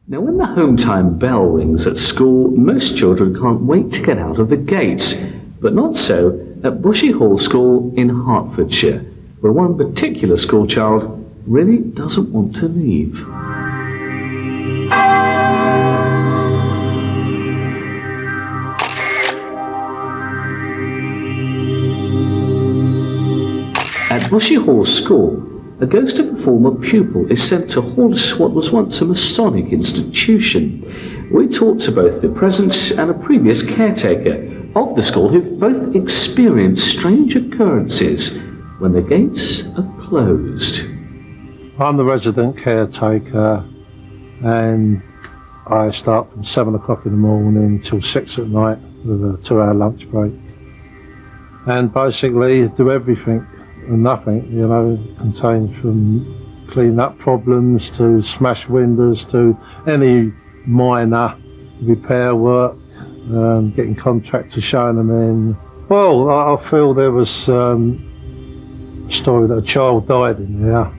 Now, when the home time bell rings at school, most children can't wait to get out of the gates, but not so at Bushy Hall School in Hertfordshire, where one particular schoolchild really doesn't want to leave. At Bushy Hall School, a ghost of a former pupil is sent to haunt what was once a Masonic institution. We talked to both the present and a previous caretaker of the school who've both experienced strange occurrences when the gates are closed. I'm the resident caretaker, and I start from 7 o'clock in the morning till 6 at night with a 2-hour lunch break. And basically do everything and nothing, you know, contains from clean up problems to smash windows to any minor repair work, getting contractors showing them in. Well, I feel there was a story that a child died in there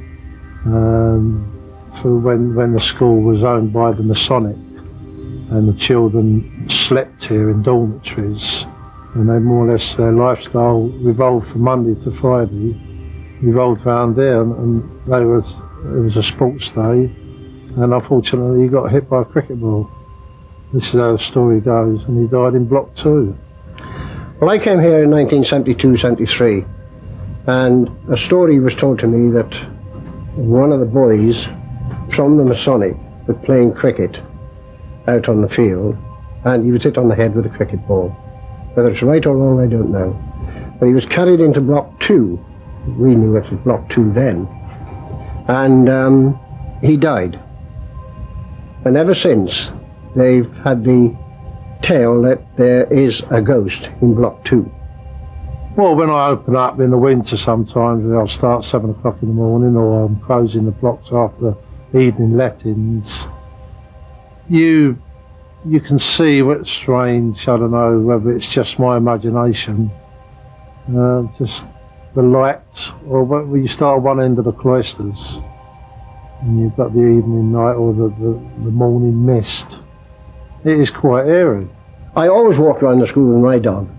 for when the school was owned by the Masonic, and the children slept here in dormitories, and they more or less, their lifestyle revolved from Monday to Friday, revolved around there, and it was a sports day, and unfortunately he got hit by a cricket ball. This is how the story goes, and he died in block 2. Well, I came here in 1972-73, and a story was told to me that one of the boys from the Masonic was playing cricket out on the field, and he was hit on the head with a cricket ball. Whether it's right or wrong, I don't know. But he was carried into block 2. We knew it was block 2 then. And he died. And ever since, they've had the tale that there is a ghost in block 2. Well, when I open up in the winter sometimes, I'll start 7 o'clock in the morning, or I'm closing the blocks after evening lettings. You can see what's strange. I don't know whether it's just my imagination, just the light, or when you start at one end of the cloisters and you've got the evening night or the morning mist. It is quite eerie. I always walked around the school with my dog.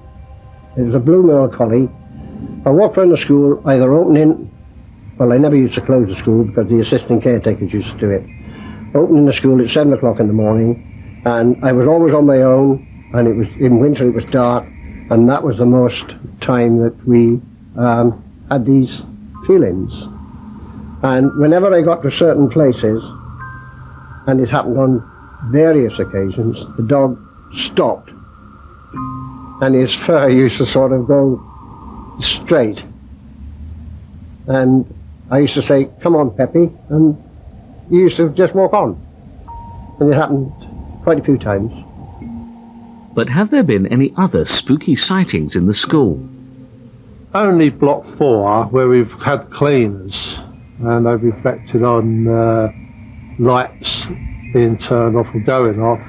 It was a blue male collie. I walked around the school either opening, well, I never used to close the school because the assistant caretakers used to do it, opening the school at 7 o'clock in the morning. And I was always on my own, and it was in winter, it was dark, and that was the most time that we had these feelings. And whenever I got to certain places, and it happened on various occasions, the dog stopped, and his fur used to sort of go straight. And I used to say, "Come on, Peppy," and he used to just walk on. And it happened quite a few times. But have there been any other spooky sightings in the school? Only block 4, where we've had cleaners, and they've reflected on lights being turned off or going off.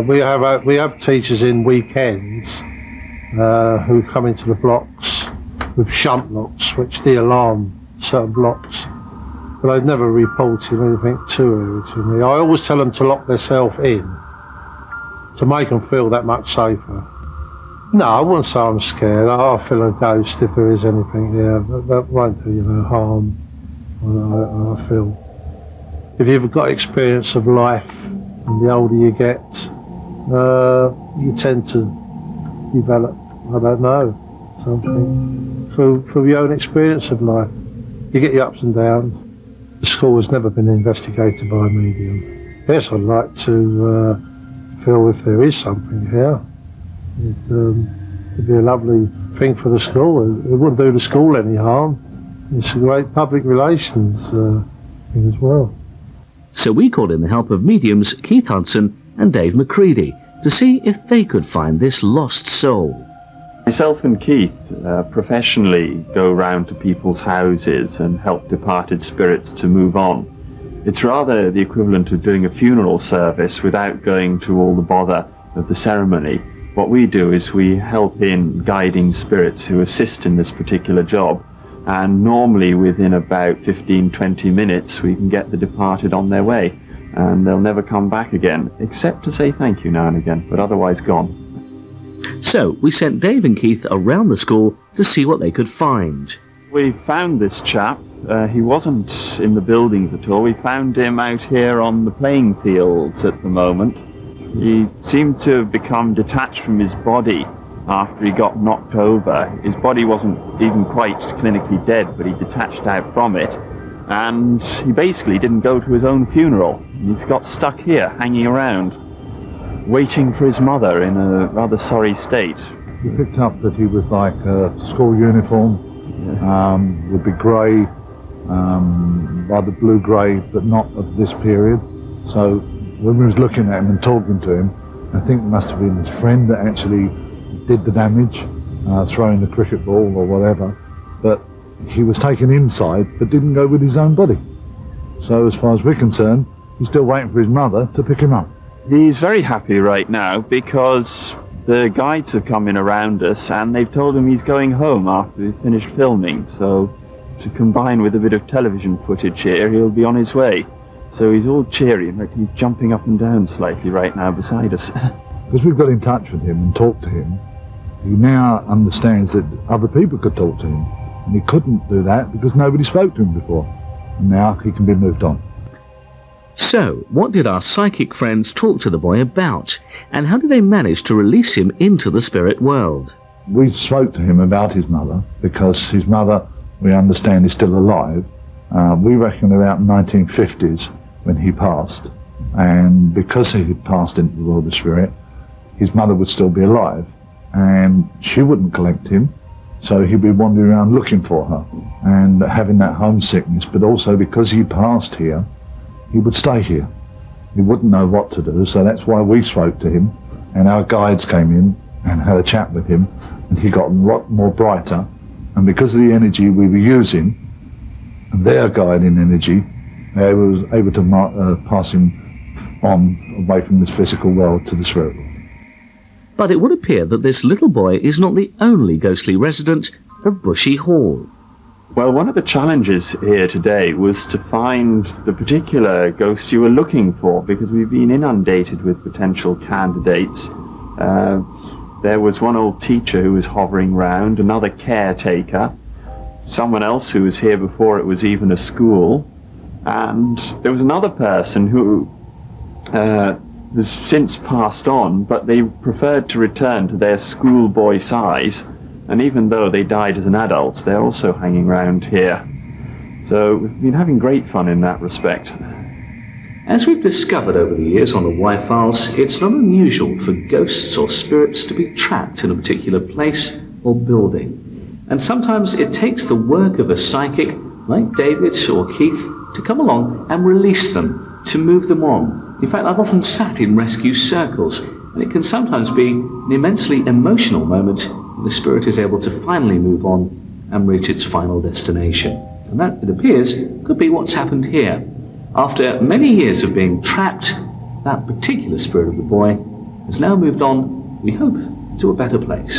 We have teachers in weekends who come into the blocks with shunt locks which de-alarm certain blocks, but they've never reported anything too eerie to me. I always tell them to lock themselves in to make them feel that much safer. No, I wouldn't say I'm scared. I feel a ghost if there is anything there, but that won't do you no harm. I feel. If you've got experience of life, and the older you get, you tend to develop, I don't know, something through your own experience of life. You get your ups and downs. The school has never been investigated by a medium. Yes, I'd like to feel if there is something here. It'd be a lovely thing for the school. It wouldn't do the school any harm. It's a great public relations thing as well. So we called in the help of mediums Keith Hudson and Dave McCready to see if they could find this lost soul. Myself and Keith professionally go round to people's houses and help departed spirits to move on. It's rather the equivalent of doing a funeral service without going to all the bother of the ceremony. What we do is we help in guiding spirits who assist in this particular job, and normally within about 15-20 minutes we can get the departed on their way. and they'll never come back again, except to say thank you now and again, but otherwise gone. So we sent Dave and Keith around the school to see what they could find. We found this chap. He wasn't in the buildings at all. We found him out here on the playing fields at the moment. He seemed to have become detached from his body after he got knocked over. His body wasn't even quite clinically dead, but he detached out from it. And he basically didn't go to his own funeral. He's got stuck here, hanging around, waiting for his mother in a rather sorry state. We picked up that he was like a school uniform, would be grey, rather blue-grey, but not of this period. So when we was looking at him and talking to him, I think it must have been his friend that actually did the damage, throwing the cricket ball or whatever. But he was taken inside, but didn't go with his own body. So as far as we're concerned, he's still waiting for his mother to pick him up. He's very happy right now because the guides have come in around us and they've told him he's going home after we've finished filming. So to combine with a bit of television footage here, he'll be on his way. So he's all cheery, in fact he's jumping up and down slightly right now beside us. Because we've got in touch with him and talked to him, he now understands that other people could talk to him. And he couldn't do that because nobody spoke to him before. And now he can be moved on. So, what did our psychic friends talk to the boy about? And how did they manage to release him into the spirit world? We spoke to him about his mother, because his mother, we understand, is still alive. We reckon about 1950s when he passed. And because he had passed into the world of spirit, his mother would still be alive. And she wouldn't collect him, so he'd be wandering around looking for her and having that homesickness. But also because he passed here, he would stay here. He wouldn't know what to do, so that's why we spoke to him, and our guides came in and had a chat with him, and he got a lot more brighter. And because of the energy we were using, and their guiding energy, they was able to pass him on away from this physical world to the spirit world. But it would appear that this little boy is not the only ghostly resident of Bushy Hall. Well, one of the challenges here today was to find the particular ghost you were looking for, because we've been inundated with potential candidates. There was one old teacher who was hovering round, another caretaker, someone else who was here before it was even a school, and there was another person who has since passed on, but they preferred to return to their schoolboy size. And even though they died as an adult, they're also hanging around here. So we've been having great fun in that respect. As we've discovered over the years on the Y-Files, it's not unusual for ghosts or spirits to be trapped in a particular place or building. And sometimes it takes the work of a psychic, like David or Keith, to come along and release them, to move them on. In fact, I've often sat in rescue circles, and it can sometimes be an immensely emotional moment when the spirit is able to finally move on and reach its final destination. And that, it appears, could be what's happened here. After many years of being trapped, that particular spirit of the boy has now moved on, we hope, to a better place.